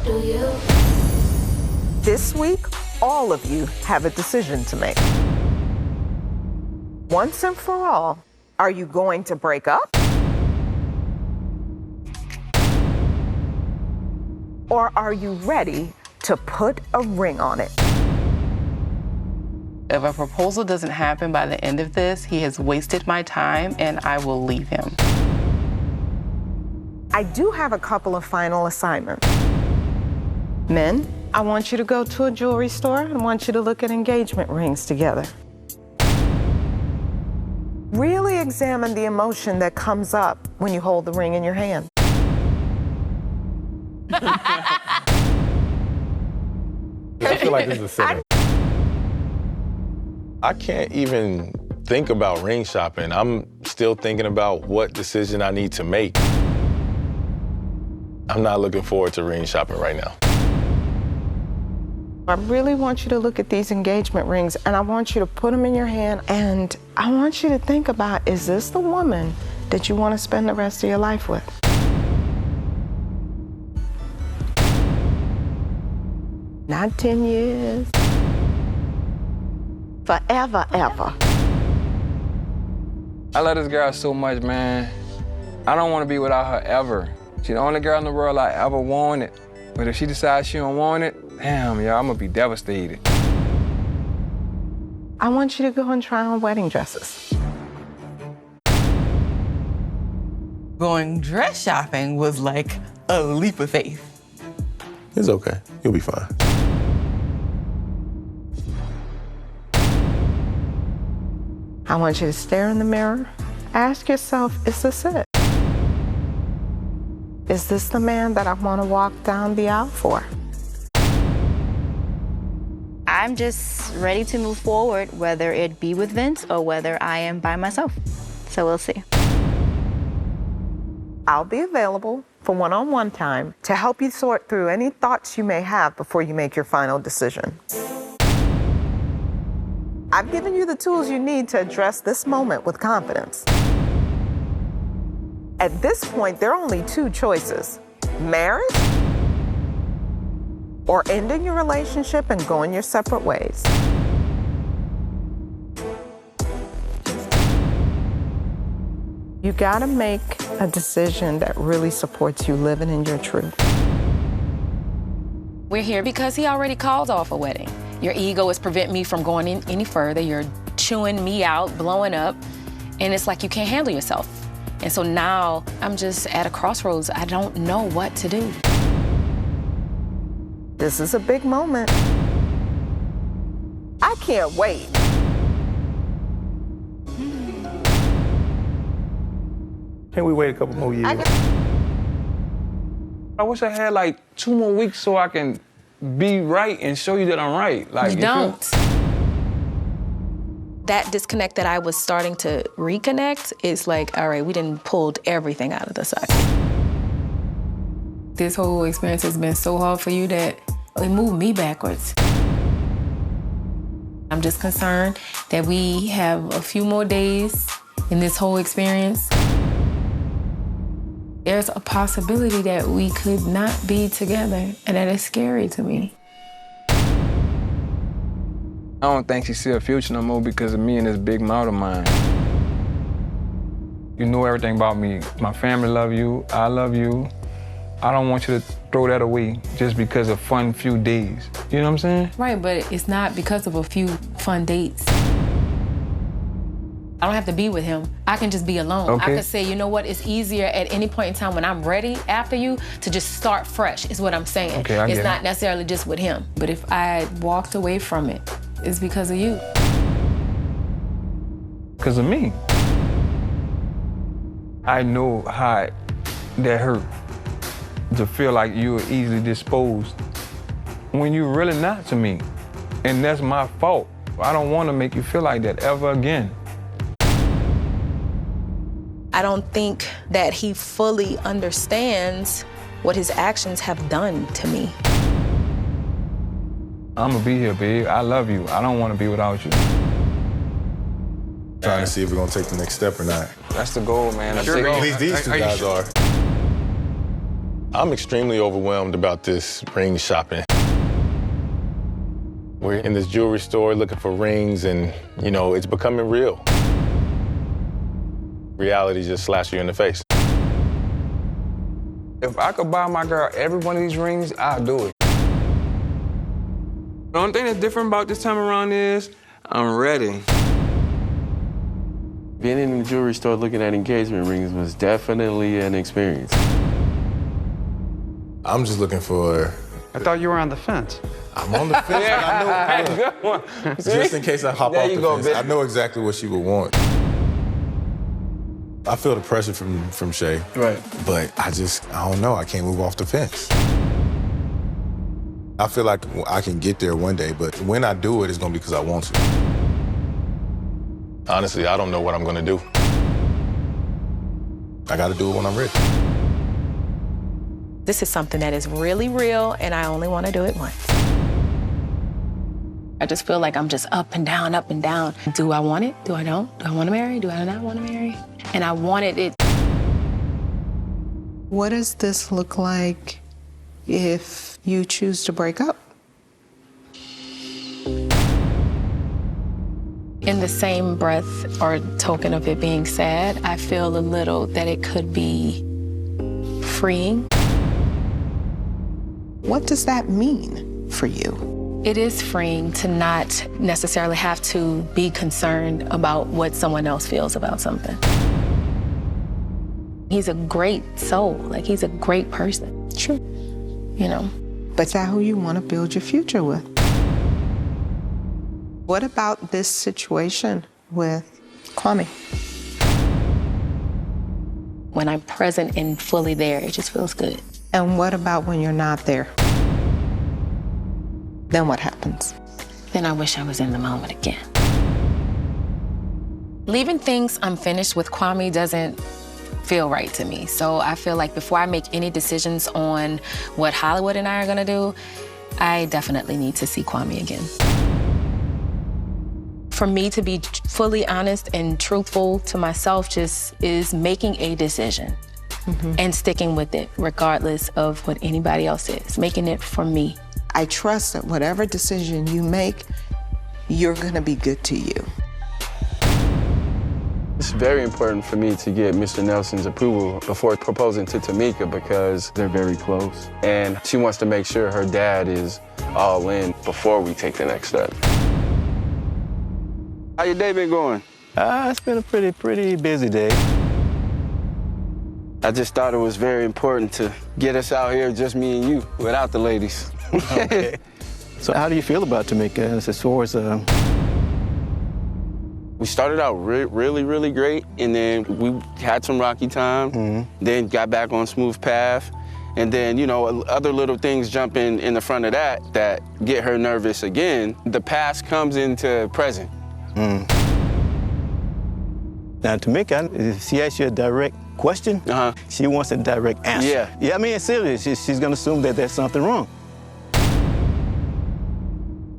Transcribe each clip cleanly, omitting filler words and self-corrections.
do you? This week, all of you have a decision to make. Once and for all, are you going to break up? Or are you ready to put a ring on it? If a proposal doesn't happen by the end of this, he has wasted my time and I will leave him. I do have a couple of final assignments. Men, I want you to go to a jewelry store and I want you to look at engagement rings together. Really examine the emotion that comes up when you hold the ring in your hand. I feel like this is a setup. I can't even think about ring shopping. I'm still thinking about what decision I need to make. I'm not looking forward to ring shopping right now. I really want you to look at these engagement rings and I want you to put them in your hand and I want you to think about, is this the woman that you want to spend the rest of your life with? Not 10 years. Forever, ever. I love this girl so much, man. I don't want to be without her ever. She's the only girl in the world I ever wanted. But if she decides she don't want it, damn, y'all, I'm gonna be devastated. I want you to go and try on wedding dresses. Going dress shopping was like a leap of faith. It's okay. You'll be fine. I want you to stare in the mirror. Ask yourself, is this it? Is this the man that I want to walk down the aisle for? I'm just ready to move forward, whether it be with Vince or whether I am by myself. So we'll see. I'll be available for one-on-one time to help you sort through any thoughts you may have before you make your final decision. I've given you the tools you need to address this moment with confidence. At this point, there are only two choices: marriage or ending your relationship and going your separate ways. You gotta make a decision that really supports you living in your truth. We're here because he already called off a wedding. Your ego is preventing me from going any further. You're chewing me out, blowing up, and it's like you can't handle yourself. And so now I'm just at a crossroads. I don't know what to do. This is a big moment. I can't wait. Can we wait a couple more years? I wish I had like 2 more weeks so I can be right and show you that I'm right. Like, You don't. That disconnect that I was starting to reconnect is like, all right, we done pulled everything out of the socket. This whole experience has been so hard for you that it moved me backwards. I'm just concerned that we have a few more days in this whole experience. There's a possibility that we could not be together, and that is scary to me. I don't think she see a future no more because of me and this big mouth of mine. You know everything about me. My family love you, I love you. I don't want you to throw that away just because of fun few days. You know what I'm saying? Right, but it's not because of a few fun dates. I don't have to be with him. I can just be alone. Okay. I could say, you know what, it's easier at any point in time when I'm ready after you to just start fresh, is what I'm saying. Okay, I get it's it. not necessarily just with him. But if I walked away from it, it's because of you. Because of me. I know how that hurt to feel like you were easily disposed when you're really not to me. And that's my fault. I don't want to make you feel like that ever again. I don't think that he fully understands what his actions have done to me. I'm gonna be here, babe. I love you. I don't want to be without you. Trying to see if we're gonna take the next step or not. That's the goal, man. At least these two guys are. I'm extremely overwhelmed about this ring shopping. We're in this jewelry store looking for rings and, you know, it's becoming real. Reality just slaps you in the face. If I could buy my girl every one of these rings, I'd do it. The only thing that's different about this time around is I'm ready. Being in the jewelry store looking at engagement rings was definitely an experience. I'm just looking for... I thought you were on the fence. I'm on the fence, but I know... Good one. Just in case I hop There off you the go, fence, bitch. I know exactly what she would want. I feel the pressure from Shay. Right. But I don't know, I can't move off the fence. I feel like I can get there one day, but when I do it, it's gonna be because I want to. Honestly, I don't know what I'm gonna do. I gotta do it when I'm ready. This is something that is really real, and I only want to do it once. I just feel like I'm just up and down, up and down. Do I want it? Do I don't? Do I want to marry? Do I not want to marry? And I wanted it. What does this look like if you choose to break up? In the same breath or token of it being sad, I feel a little that it could be freeing. What does that mean for you? It is freeing to not necessarily have to be concerned about what someone else feels about something. He's a great soul, like he's a great person. Sure. You know. But is that who you want to build your future with? What about this situation with Kwame? When I'm present and fully there, it just feels good. And what about when you're not there? Then what happens? Then I wish I was in the moment again. Leaving things unfinished with Kwame doesn't feel right to me. So I feel like before I make any decisions on what Hollywood and I are gonna do, I definitely need to see Kwame again. For me to be fully honest and truthful to myself just is making a decision and sticking with it regardless of what anybody else is, making it for me. I trust that whatever decision you make, you're gonna be good to you. It's very important for me to get Mr. Nelson's approval before proposing to Tamika because they're very close. And she wants to make sure her dad is all in before we take the next step. How your day been going? It's been a pretty busy day. I just thought it was very important to get us out here, just me and you, without the ladies. Okay. So how do you feel about Tamika as far as... We started out really great, and then we had some rocky time, then got back on smooth path, and then, you know, other little things jump in the front of that get her nervous again. The past comes into present. Now, Tamika, if she asks you a direct question, she wants a direct answer. Yeah. I mean, it's serious. She's gonna assume that there's something wrong.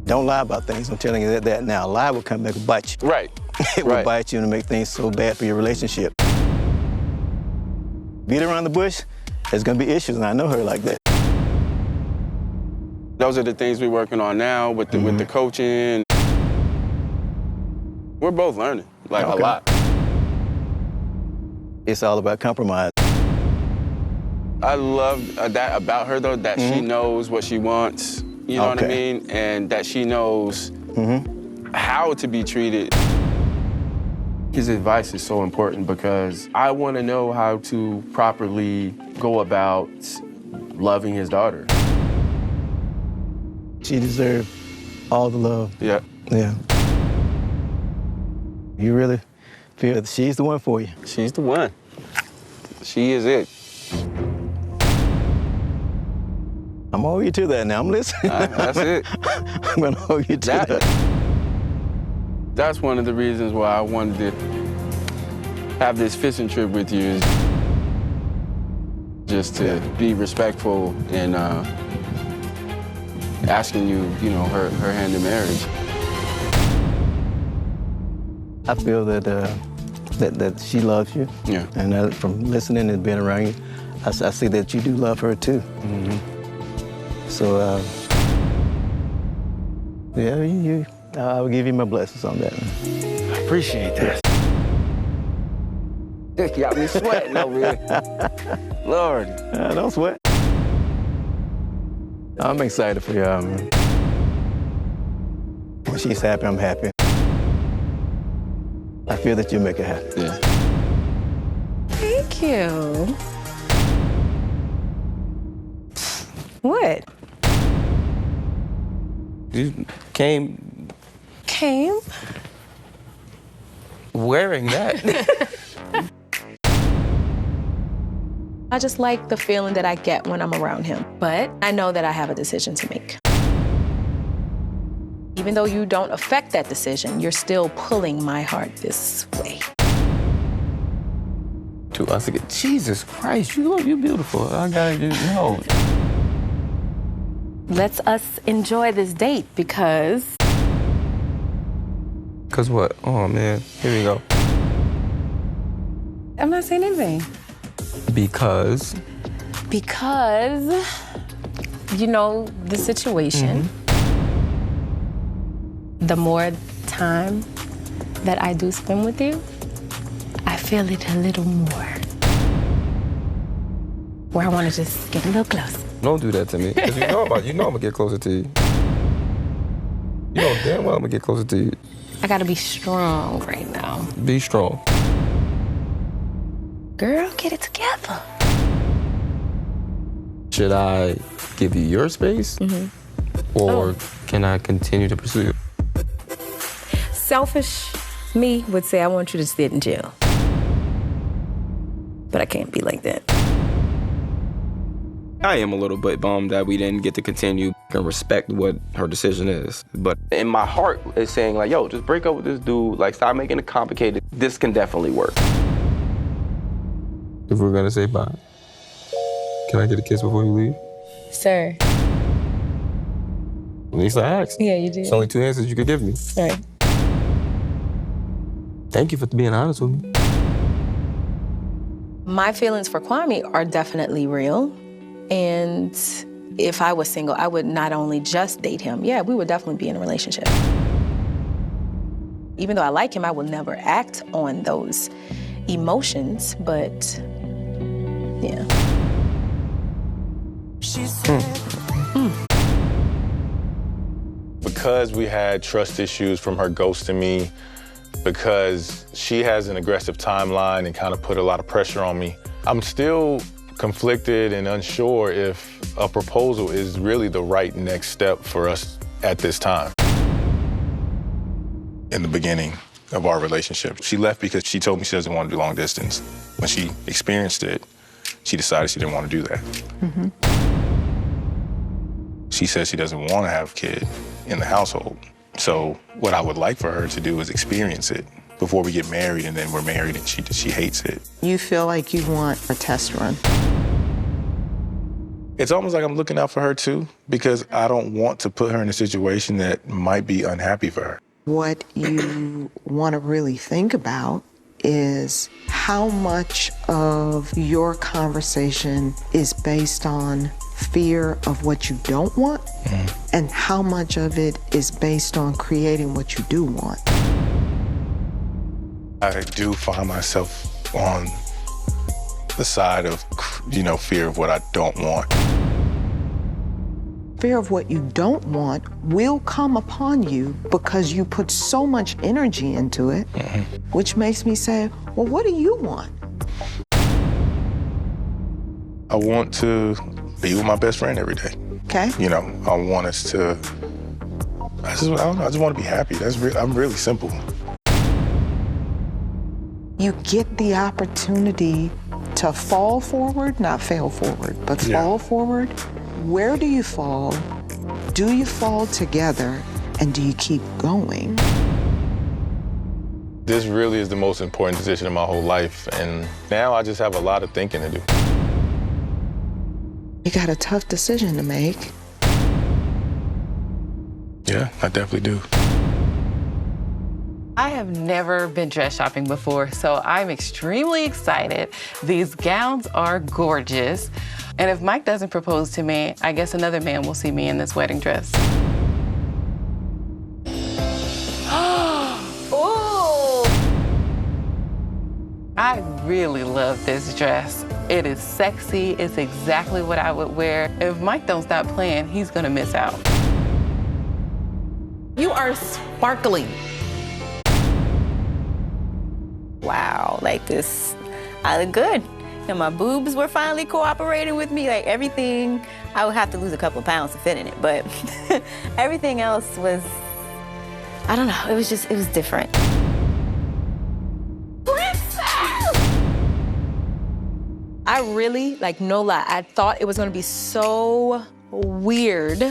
Don't lie about things. I'm telling you that now. A lie will come back and bite you. Right. It will bite you and make things so bad for your relationship. Beat around the bush, there's gonna be issues, and I know her like that. Those are the things we're working on now with the coaching. We're both learning, like a lot. It's all about compromise. I love that about her, though, that she knows what she wants, you know what I mean? And that she knows how to be treated. His advice is so important because I want to know how to properly go about loving his daughter. She deserves all the love. Yeah. Yeah. You really feel that she's the one for you? She's the one. She is it. I'm gonna hold you to that now. I'm listening. That's it. I'm gonna hold you to that. That's one of the reasons why I wanted to have this fishing trip with you, is just to be respectful and asking you, you know, her hand in marriage. I feel that that she loves you. Yeah. And from listening and being around you, I see that you do love her too. So, yeah, I'll give you my blessings on that. I appreciate that. It got me sweating over here. Lord. Don't sweat. I'm excited for you, man. When she's happy, I'm happy. I feel that you make her happy. Yeah. Thank you. What? You came wearing that. I just like the feeling that I get when I'm around him. But I know that I have a decision to make. Even though you don't affect that decision, you're still pulling my heart this way. To us again. Jesus Christ, you're beautiful. I gotta know. Let's us enjoy this date because... Because what? Oh, man. Here we go. I'm not saying anything. Because? Because, you know, the situation. The more time that I do spend with you, I feel it a little more. Where I want to just get a little closer. Don't do that to me. Because you know I'm gonna get closer to you. You know damn well I'm gonna get closer to you. I gotta be strong right now. Be strong. Girl, get it together. Should I give you your space? Or can I continue to pursue you? Selfish me would say I want you to sit in jail. But I can't be like that. I am a little bit bummed that we didn't get to continue and respect what her decision is. But in my heart, it's saying like, yo, just break up with this dude. Like, stop making it complicated. This can definitely work. If we're gonna say bye, can I get a kiss before you leave? Sir. At least I asked. Yeah, you did. It's only 2 answers you could give me. All right. Thank you for being honest with me. My feelings for Kwame are definitely real. And if I was single, I would not only just date him. Yeah, we would definitely be in a relationship. Even though I like him, I will never act on those emotions, but yeah. Because we had trust issues from her ghosting me, because she has an aggressive timeline and kind of put a lot of pressure on me, I'm still conflicted and unsure if a proposal is really the right next step for us at this time. In the beginning of our relationship, she left because she told me she doesn't want to do long distance. When she experienced it, she decided she didn't want to do that. She says she doesn't want to have a kid in the household. So what I would like for her to do is experience it before we get married, and then we're married and she hates it. You feel like you want a test run. It's almost like I'm looking out for her too, because I don't want to put her in a situation that might be unhappy for her. What you want to really think about is how much of your conversation is based on fear of what you don't want, and how much of it is based on creating what you do want. I do find myself on the side of, fear of what I don't want. Fear of what you don't want will come upon you because you put so much energy into it, which makes me say, well, what do you want? I want to be with my best friend every day. Okay. I want us to, I just want to be happy. I'm really simple. You get the opportunity to fall forward, not fail forward, but fall forward. Where do you fall? Do you fall together? And do you keep going? This really is the most important decision of my whole life. And now I just have a lot of thinking to do. You got a tough decision to make. Yeah, I definitely do. I have never been dress shopping before, so I'm extremely excited. These gowns are gorgeous. And if Mike doesn't propose to me, I guess another man will see me in this wedding dress. Ooh! I really love this dress. It is sexy, it's exactly what I would wear. If Mike don't stop playing, he's gonna miss out. You are sparkling. Wow, like this, I look good. And my boobs were finally cooperating with me. Like everything, I would have to lose a couple of pounds to fit in it, but everything else was, I don't know, it was different. I really, like, no lie, I thought it was gonna be so weird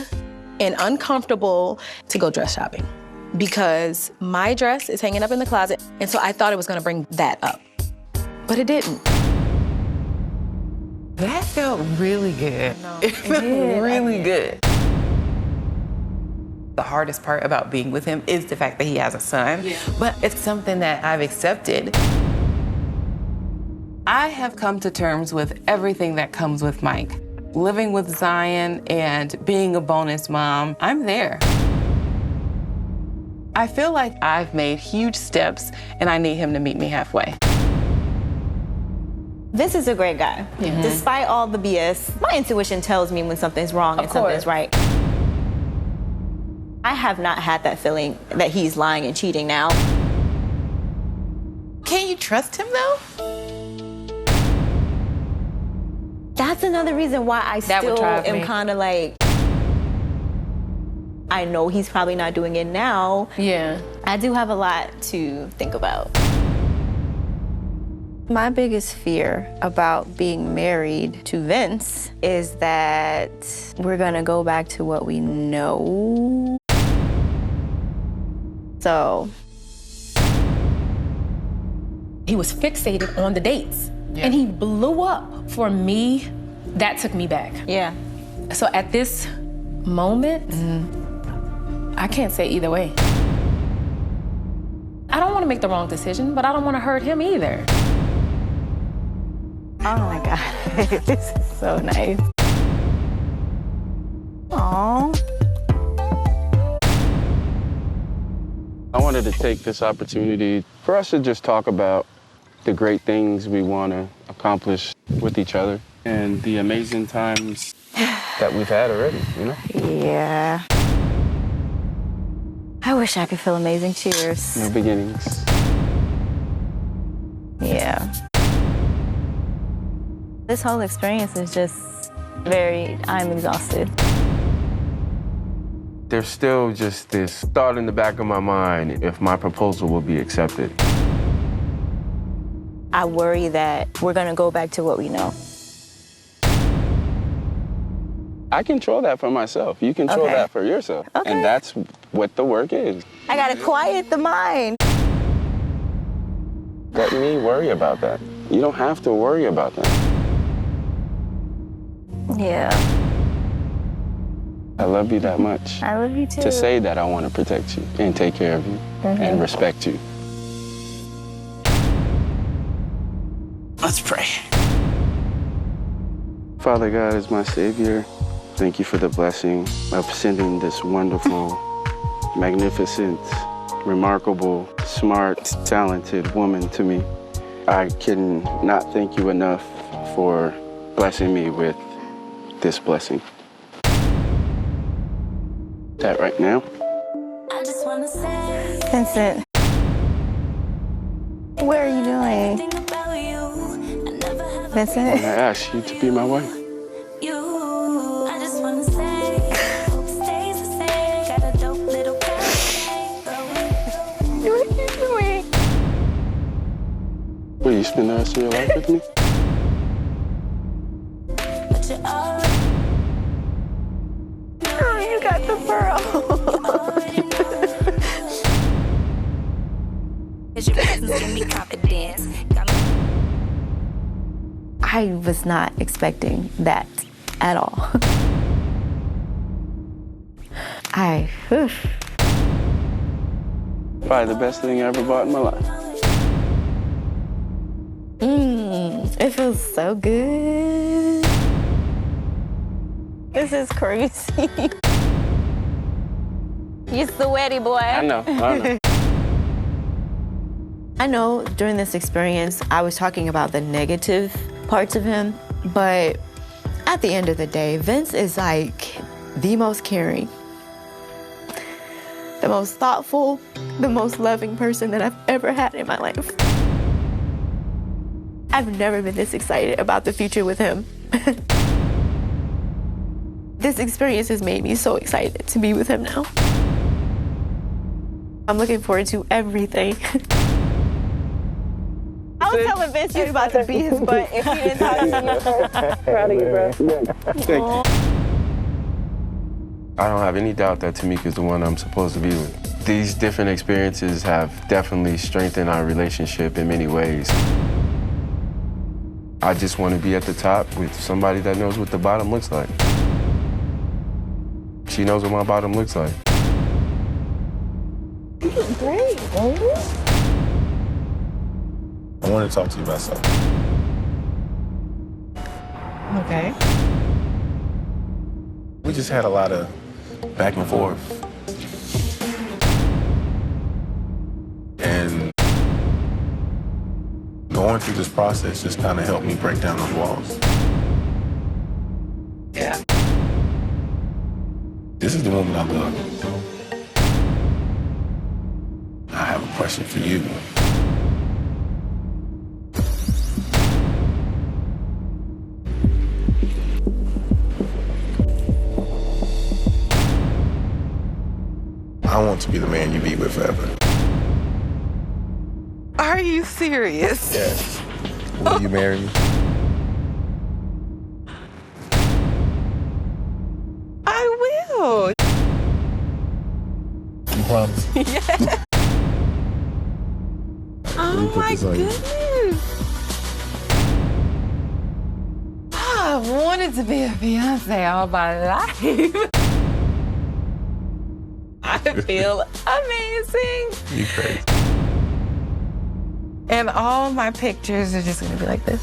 and uncomfortable to go dress shopping because my dress is hanging up in the closet, and so I thought it was gonna bring that up, but it didn't. That felt really good. It felt did. really good. The hardest part about being with him is the fact that he has a son, but it's something that I've accepted. I have come to terms with everything that comes with Mike. Living with Zion and being a bonus mom, I'm there. I feel like I've made huge steps and I need him to meet me halfway. Vince is a great guy. Despite all the BS, my intuition tells me when something's wrong and something's right. I have not had that feeling that he's lying and cheating now. Can you trust him though? That's another reason why I still am kind of like, I know he's probably not doing it now. Yeah. I do have a lot to think about. My biggest fear about being married to Vince is that we're gonna go back to what we know. So. He was fixated on the dates. And he blew up. For me, that took me back. Yeah. So at this moment, I can't say either way. I don't want to make the wrong decision, but I don't want to hurt him either. Oh my God, this is so nice. Aww. I wanted to take this opportunity for us to just talk about the great things we want to accomplish with each other and the amazing times that we've had already, you know? Yeah. I wish I could feel amazing. Cheers. New beginnings. Yeah. This whole experience is just I'm exhausted. There's still just this thought in the back of my mind if my proposal will be accepted. I worry that we're gonna go back to what we know. I control that for myself. You control that for yourself. Okay. And that's what the work is. I gotta quiet the mind. Let me worry about that. You don't have to worry about that. Yeah. I love you that much. I love you too. To say that I want to protect you and take care of you and respect you. Let's pray. Father God is my Savior. Thank you for the blessing of sending this wonderful, magnificent, remarkable, smart, talented woman to me. I can not thank you enough for blessing me with this blessing. That right now. I just wanna say, Vincent, what are you doing? Vincent? I asked you to be my wife. Will you spend the rest of your life with me? Oh, you got the pearl. I was not expecting that at all. Probably the best thing I ever bought in my life. It feels so good. This is crazy. You sweaty, boy. I know. I know during this experience, I was talking about the negative parts of him, but at the end of the day, Vince is like the most caring, the most thoughtful, the most loving person that I've ever had in my life. I've never been this excited about the future with him. This experience has made me so excited to be with him now. I'm looking forward to everything. I was telling Vince you were about to beat his butt if he didn't talk to you. Proud of you, bro. Thank you. I don't have any doubt that Tamika's the one I'm supposed to be with. These different experiences have definitely strengthened our relationship in many ways. I just want to be at the top with somebody that knows what the bottom looks like. She knows what my bottom looks like. You look great, baby. I want to talk to you about something. Okay. We just had a lot of back and forth. And going through this process just kind of helped me break down those walls. Yeah. This is the woman I love. I have a question for you. I want to be the man you be with forever. Are you serious? Yes. Will you marry me? I will. You promise? Yeah. Oh my goodness. I've wanted to be a fiance all my life. I feel amazing. You crazy. And all my pictures are just gonna be like this.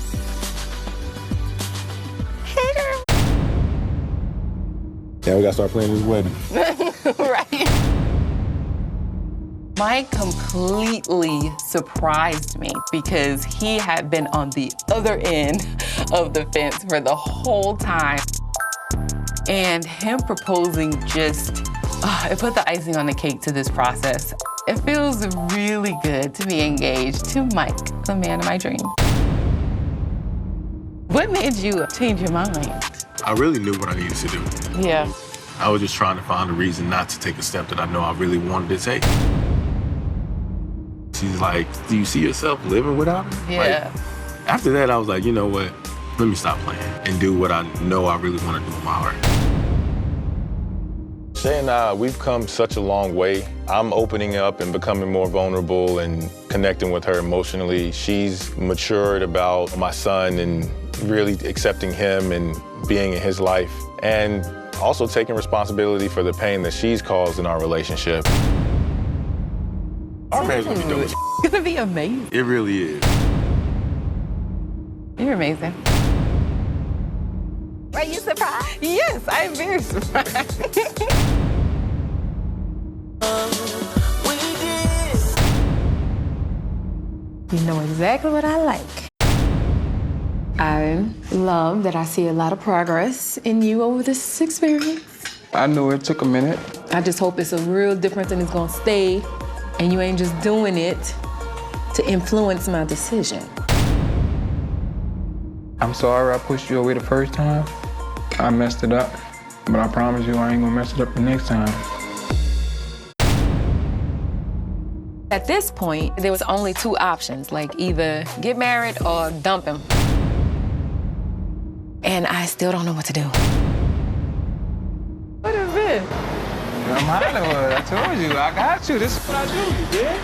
Hey, girl. Yeah, we gotta start planning this wedding. Right. Mike completely surprised me because he had been on the other end of the fence for the whole time. And him proposing just, it put the icing on the cake to this process. It feels really good to be engaged to Mike, the man of my dreams. What made you change your mind? I really knew what I needed to do. Yeah. I was just trying to find a reason not to take a step that I know I really wanted to take. She's like, do you see yourself living without him? Yeah. Like, after that, I was like, you know what? Let me stop playing and do what I know I really want to do in my heart. Shay and I, we've come such a long way. I'm opening up and becoming more vulnerable and connecting with her emotionally. She's matured about my son and really accepting him and being in his life, and also taking responsibility for the pain that she's caused in our relationship. Our marriage gonna be doing. It's gonna be amazing. It really is. You're amazing. Are you surprised? Yes, I'm very surprised. You know exactly what I like. I love that I see a lot of progress in you over this experience. I know it took a minute. I just hope it's a real difference and it's gonna stay, and you ain't just doing it to influence my decision. I'm sorry I pushed you away the first time. I messed it up, but I promise you I ain't gonna mess it up the next time. At this point, there was only two options, like either get married or dump him. And I still don't know what to do. What is this? I'm Hollywood. I told you, I got you. This is what I do, you did.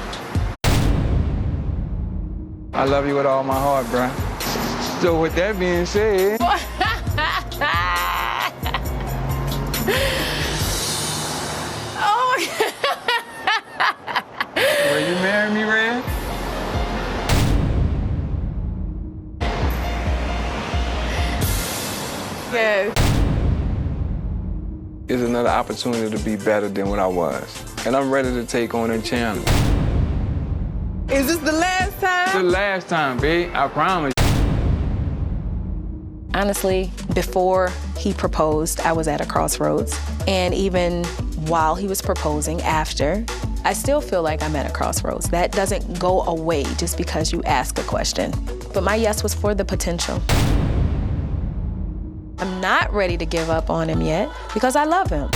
I love you with all my heart, bruh. So with that being said... Oh my God. Where It's another opportunity to be better than what I was. And I'm ready to take on a challenge. Is this the last time? The last time, babe, I promise. Honestly, before he proposed, I was at a crossroads. And even while he was proposing, after, I still feel like I'm at a crossroads. That doesn't go away just because you ask a question. But my yes was for the potential. I'm not ready to give up on him yet because I love him.